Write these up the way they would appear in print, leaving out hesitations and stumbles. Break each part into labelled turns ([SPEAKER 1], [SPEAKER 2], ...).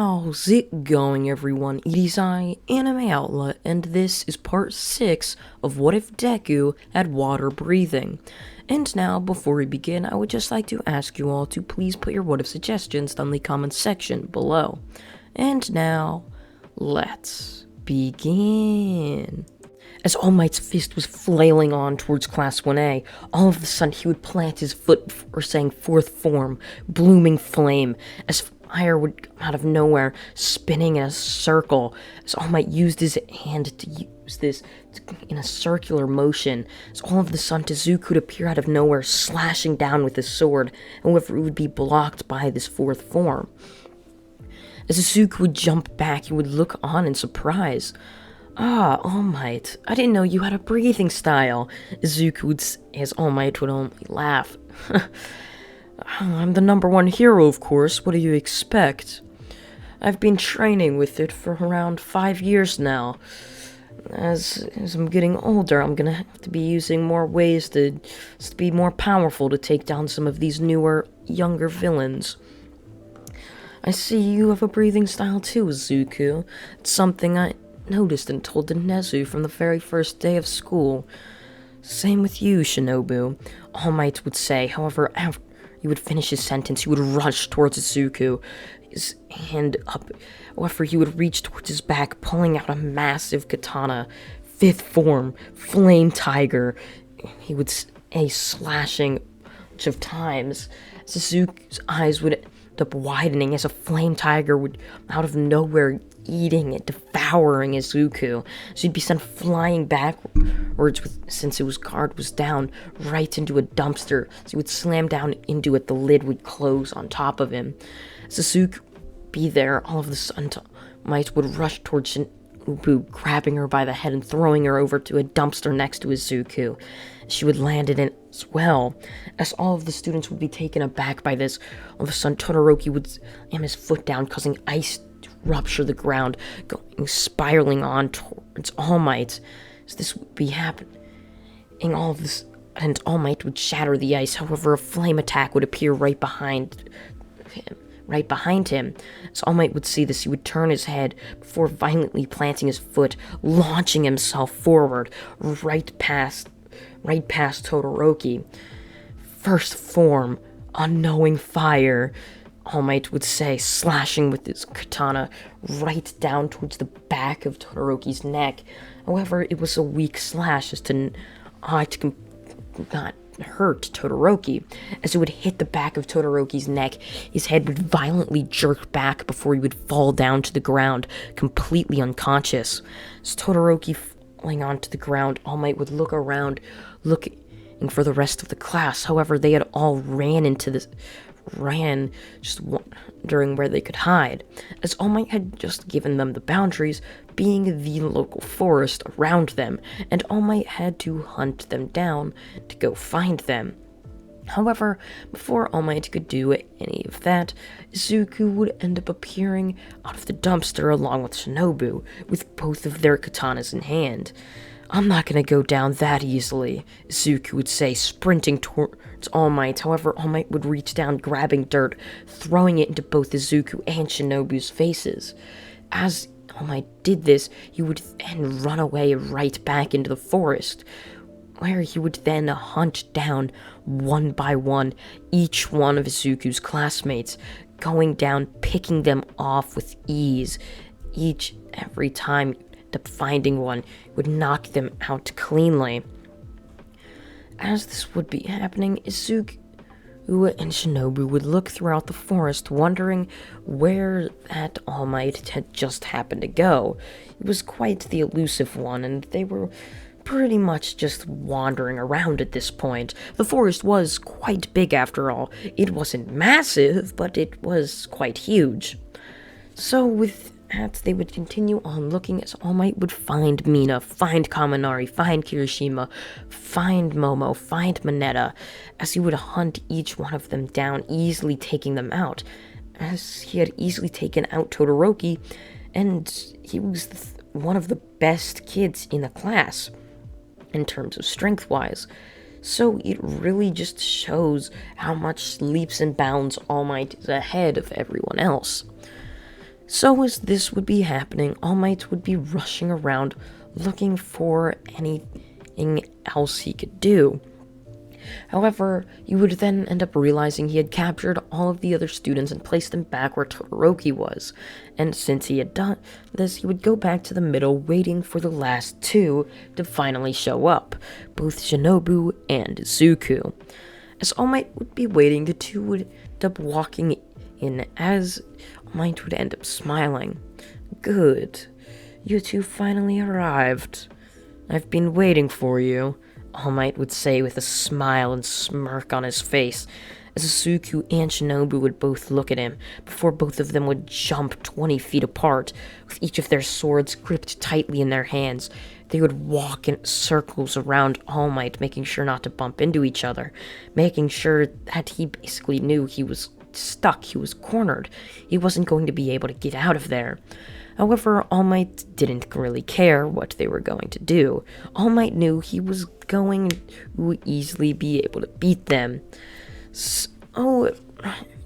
[SPEAKER 1] How's it going, everyone? It is I, Anime Outlet, and this is part 6 of What If Deku Had Water Breathing. And now, before we begin, I would just like to ask you all to please put your what if suggestions down in the comments section below. And now, let's begin. As All Might's fist was flailing on towards Class 1A, all of a sudden he would plant his foot before saying fourth form, blooming flame, as fire would come out of nowhere, spinning in a circle, as All Might used his hand to use this in a circular motion, as all of a sudden Tezuka would appear out of nowhere, slashing down with his sword, however it would be blocked by this fourth form. As Tezuka would jump back, he would look on in surprise. Ah, All Might, I didn't know you had a breathing style, Izuku would say, as All Might would only laugh. I'm the #1 hero, of course, what do you expect? I've been training with it for around 5 years now. As I'm getting older, I'm gonna have to be using more ways to be more powerful to take down some of these newer, younger villains. I see you have a breathing style too, Izuku. It's something I noticed and told to Nezu from the very first day of school. Same with you, Shinobu, All Might would say. However, after he would finish his sentence, he would rush towards Izuku, his hand up. However, he would reach towards his back, pulling out a massive katana, fifth form, flame tiger. He would say, slashing a bunch of times. Izuku's eyes would end up widening as a flame tiger would, out of nowhere, eating and devouring Izuku. So he'd be sent flying backwards since his guard was down, right into a dumpster. So he would slam down into it, the lid would close on top of him. Izuku would be there, all of a sudden Might would rush towards Shinobu, grabbing her by the head and throwing her over to a dumpster next to Izuku. She would land in it as well. As all of the students would be taken aback by this, all of a sudden Todoroki would slam his foot down, causing ice to rupture the ground, spiraling on towards All Might. As this would be happening, all of this, and All Might would shatter the ice. However, a flame attack would appear right behind him. As All Might would see this, he would turn his head before violently planting his foot, launching himself forward, right past Todoroki. First form, unknowing fire, All Might would say, slashing with his katana right down towards the back of Todoroki's neck. However, it was a weak slash as to not hurt Todoroki. As it would hit the back of Todoroki's neck, his head would violently jerk back before he would fall down to the ground, completely unconscious. As Todoroki falling onto the ground, All Might would look around, looking for the rest of the class. However, they had all ran, just wondering where they could hide, as All Might had just given them the boundaries, being the local forest around them, and All Might had to hunt them down to go find them. However, before All Might could do any of that, Izuku would end up appearing out of the dumpster along with Shinobu, with both of their katanas in hand. I'm not gonna go down that easily, Izuku would say, sprinting towards All Might. However, All Might would reach down, grabbing dirt, throwing it into both Izuku and Shinobu's faces. As All Might did this, he would then run away right back into the forest, where he would then hunt down, one by one, each one of Izuku's classmates, going down, picking them off with ease. Every time up finding one, would knock them out cleanly. As this would be happening, Izuku and Shinobu would look throughout the forest, wondering where that All Might had just happened to go. It was quite the elusive one, and they were pretty much just wandering around at this point. The forest was quite big after all. It wasn't massive, but it was quite huge. So with that, they would continue on looking as All Might would find Mina, find Kaminari, find Kirishima, find Momo, find Mineta, as he would hunt each one of them down, easily taking them out, as he had easily taken out Todoroki, and he was one of the best kids in the class, in terms of strength-wise. So it really just shows how much leaps and bounds All Might is ahead of everyone else. So as this would be happening, All Might would be rushing around looking for anything else he could do. However, you would then end up realizing he had captured all of the other students and placed them back where Todoroki was. And since he had done this, he would go back to the middle, waiting for the last two to finally show up, both Shinobu and Zuko. As All Might would be waiting, the two would end up walking in as All Might would end up smiling. "Good. You two finally arrived. I've been waiting for you," All Might would say with a smile and smirk on his face, as Zuko and Shinobu would both look at him, before both of them would jump 20 feet apart, with each of their swords gripped tightly in their hands. They would walk in circles around All Might, making sure not to bump into each other, making sure that he basically knew he was stuck, he was cornered, he wasn't going to be able to get out of there. However, All Might didn't really care what they were going to do. All Might knew he was going to easily be able to beat them. So,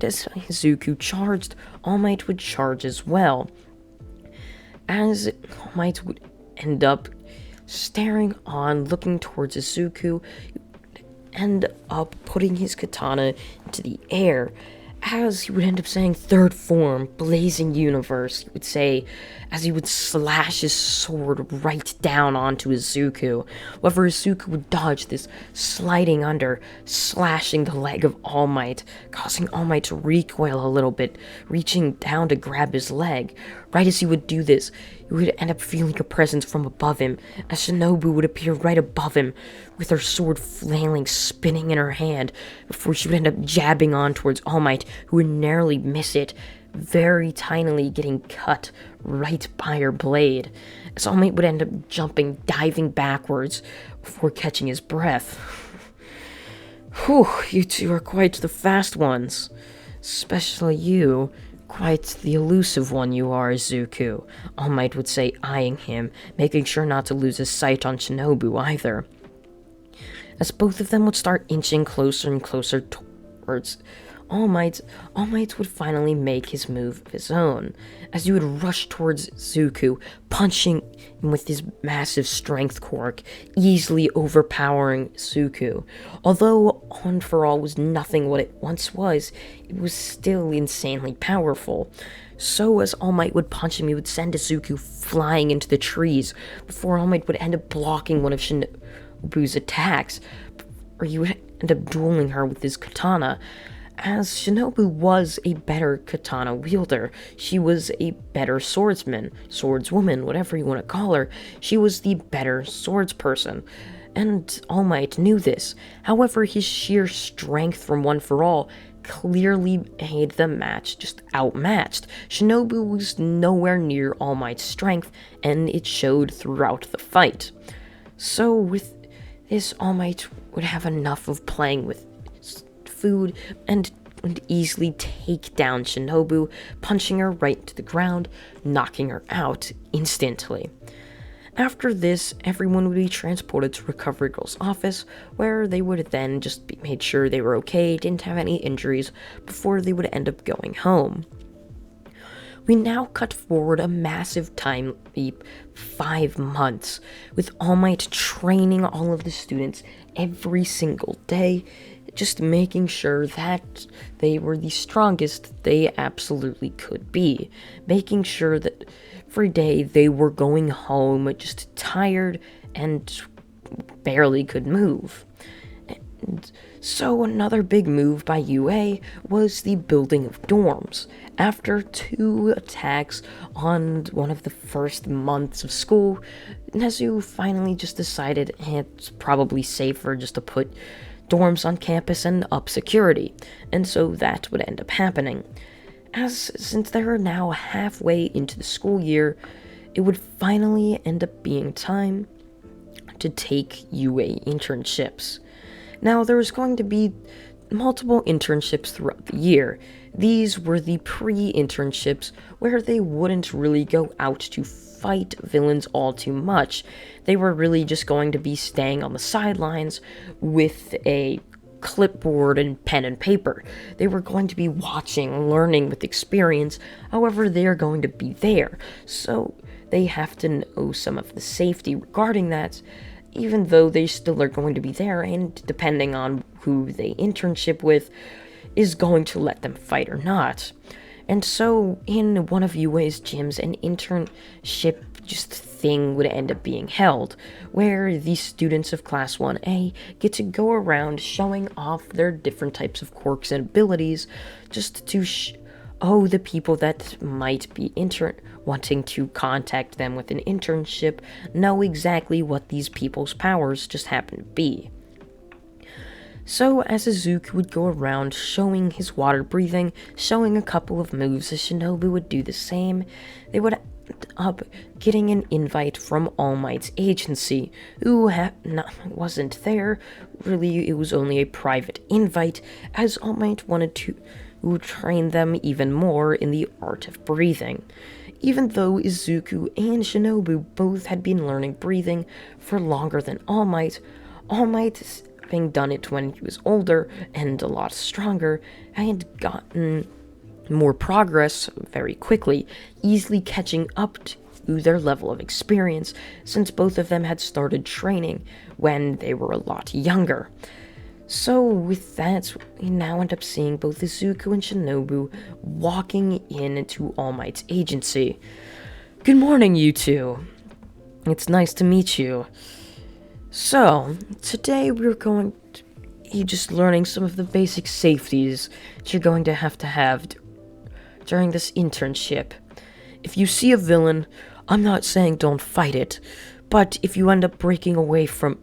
[SPEAKER 1] as Zuko charged, All Might would charge as well. As All Might would end up staring on, looking towards Zuko, end up putting his katana into the air. As he would end up saying third form, blazing universe, he would say, as he would slash his sword right down onto Izuku. However, Izuku would dodge this, sliding under, slashing the leg of All Might, causing All Might to recoil a little bit, reaching down to grab his leg. Right as he would do this, he would end up feeling a presence from above him, as Shinobu would appear right above him, with her sword flailing, spinning in her hand, before she would end up jabbing on towards All Might, who would narrowly miss it, very tinily getting cut right by her blade, as All Might would end up jumping, diving backwards, before catching his breath. "Whew, you two are quite the fast ones. Especially you. Quite the elusive one you are, Zuko," All Might would say, eyeing him, making sure not to lose his sight on Shinobu either. As both of them would start inching closer and closer towards All Might would finally make his move of his own, as he would rush towards Zuko, punching him with his massive strength quirk, easily overpowering Zuko. Although On For All was nothing what it once was, it was still insanely powerful. So as All Might would punch him, he would send Zuko flying into the trees, before All Might would end up blocking one of Shinobu's attacks, or he would end up dueling her with his katana. As Shinobu was a better katana wielder, she was a better swordswoman, whatever you want to call her, she was the better swordsperson. And All Might knew this. However, his sheer strength from One For All clearly made the match just outmatched. Shinobu was nowhere near All Might's strength, and it showed throughout the fight. So with this, All Might would have enough of playing with food and would easily take down Shinobu, punching her right to the ground, knocking her out instantly. After this, everyone would be transported to Recovery Girl's office, where they would then just be made sure they were okay, didn't have any injuries, before they would end up going home. We now cut forward a massive time leap, 5 months, with All Might training all of the students every single day, just making sure that they were the strongest they absolutely could be, making sure that every day they were going home just tired and barely could move. And so another big move by UA was the building of dorms. After 2 attacks on one of the first months of school, Nezu finally just decided it's probably safer just to put dorms on campus and up security, and so that would end up happening. Since they are now halfway into the school year, it would finally end up being time to take UA internships. Now, there was going to be multiple internships throughout the year. These were the pre-internships, where they wouldn't really go out to fight villains all too much. They were really just going to be staying on the sidelines with a clipboard and pen and paper. They were going to be watching, learning with experience. However, they are going to be there. So they have to know some of the safety regarding that, even though they still are going to be there, and depending on who they internship with, is going to let them fight or not. And so, in one of UA's gyms, an internship just thing would end up being held, where the students of Class 1A get to go around showing off their different types of quirks and abilities, just to the people that might be wanting to contact them with an internship know exactly what these people's powers just happen to be. So, as Izuku would go around showing his water breathing, showing a couple of moves, as Shinobu would do the same, they would end up getting an invite from All Might's agency, who wasn't there. Really, it was only a private invite, as All Might wanted to train them even more in the art of breathing. Even though Izuku and Shinobu both had been learning breathing for longer than All Might, having done it when he was older and a lot stronger, had gotten more progress very quickly, easily catching up to their level of experience, since both of them had started training when they were a lot younger. So with that, we now end up seeing both Izuku and Shinobu walking into All Might's agency. Good morning, you two. It's nice to meet you. So, today we're going to be just learning some of the basic safeties that you're going to have during this internship. If you see a villain, I'm not saying don't fight it, but if you end up breaking away from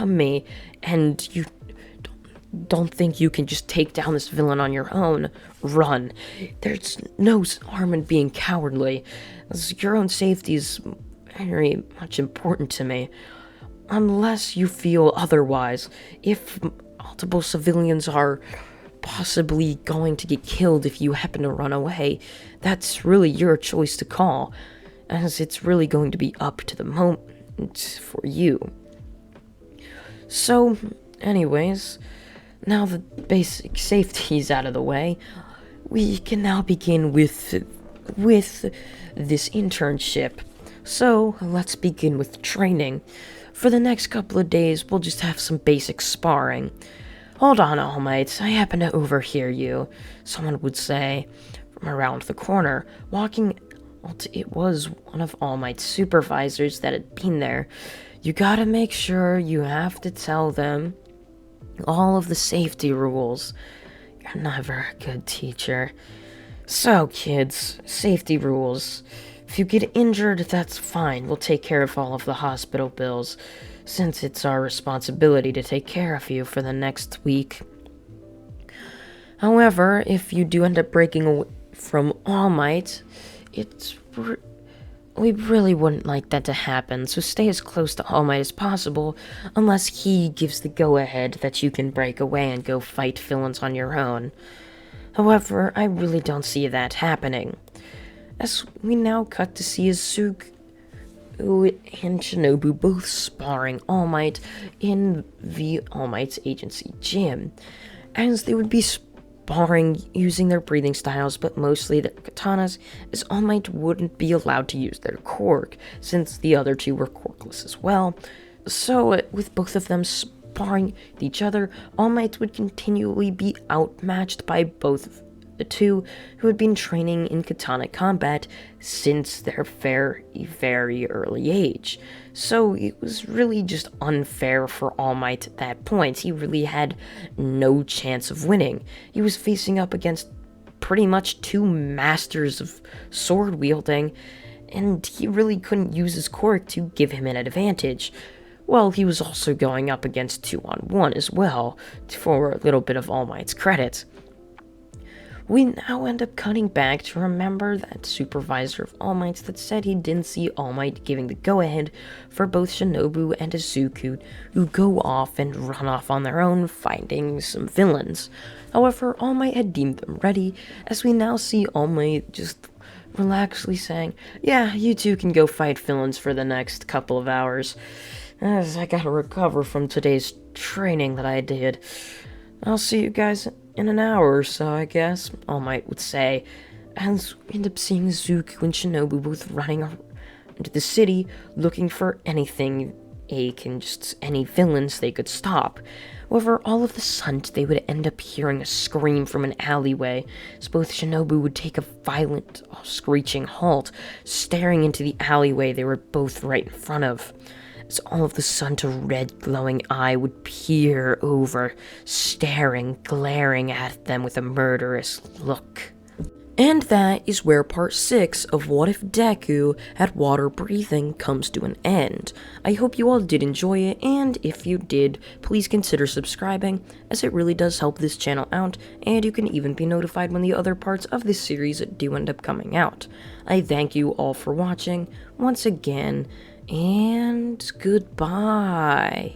[SPEAKER 1] me and you don't think you can just take down this villain on your own, run. There's no harm in being cowardly, as your own safety is very much important to me. Unless you feel otherwise, if multiple civilians are possibly going to get killed if you happen to run away, that's really your choice to call, as it's really going to be up to the moment for you. So, anyways, now the basic safety is out of the way, we can now begin with this internship. So, let's begin with training. For the next couple of days, we'll just have some basic sparring. Hold on, All Might, I happen to overhear you, someone would say from around the corner. It was one of All Might's supervisors that had been there. You gotta make sure you have to tell them all of the safety rules. You're never a good teacher. So, kids, safety rules. If you get injured, that's fine. We'll take care of all of the hospital bills, since it's our responsibility to take care of you for the next week. However, if you do end up breaking away from All Might, we really wouldn't like that to happen, so stay as close to All Might as possible, unless he gives the go-ahead that you can break away and go fight villains on your own. However, I really don't see that happening. As we now cut to see Izuku and Shinobu both sparring All Might in the All Might's agency gym, as they would be sparring using their breathing styles, but mostly their katanas, as All Might wouldn't be allowed to use their quirk, since the other two were quirkless as well. So, with both of them sparring with each other, All Might would continually be outmatched by both of the two who had been training in katana combat since their very early age. So it was really just unfair for All Might at that point. He really had no chance of winning. He was facing up against pretty much two masters of sword wielding, and he really couldn't use his quirk to give him an advantage. Well, he was also going up against 2-on-1 as well, for a little bit of All Might's credit. We now end up cutting back to remember that supervisor of All Might that said he didn't see All Might giving the go-ahead for both Shinobu and Izuku who go off and run off on their own, finding some villains. However, All Might had deemed them ready, as we now see All Might just relaxedly saying, yeah, you two can go fight villains for the next couple of hours. as I gotta recover from today's training that I did. I'll see you guys in an hour or so, I guess, All Might would say, as we end up seeing Zuko and Shinobu both running into the city looking for anything just any villains they could stop. However, all of the sudden, they would end up hearing a scream from an alleyway, as both Shinobu would take a violent, screeching halt, staring into the alleyway they were both right in front of. As all of the sudden, a red glowing eye would peer over, staring, glaring at them with a murderous look. And that is where part 6 of What If Deku Had Water Breathing comes to an end. I hope you all did enjoy it, and if you did, please consider subscribing, as it really does help this channel out, and you can even be notified when the other parts of this series do end up coming out. I thank you all for watching, once again, and goodbye.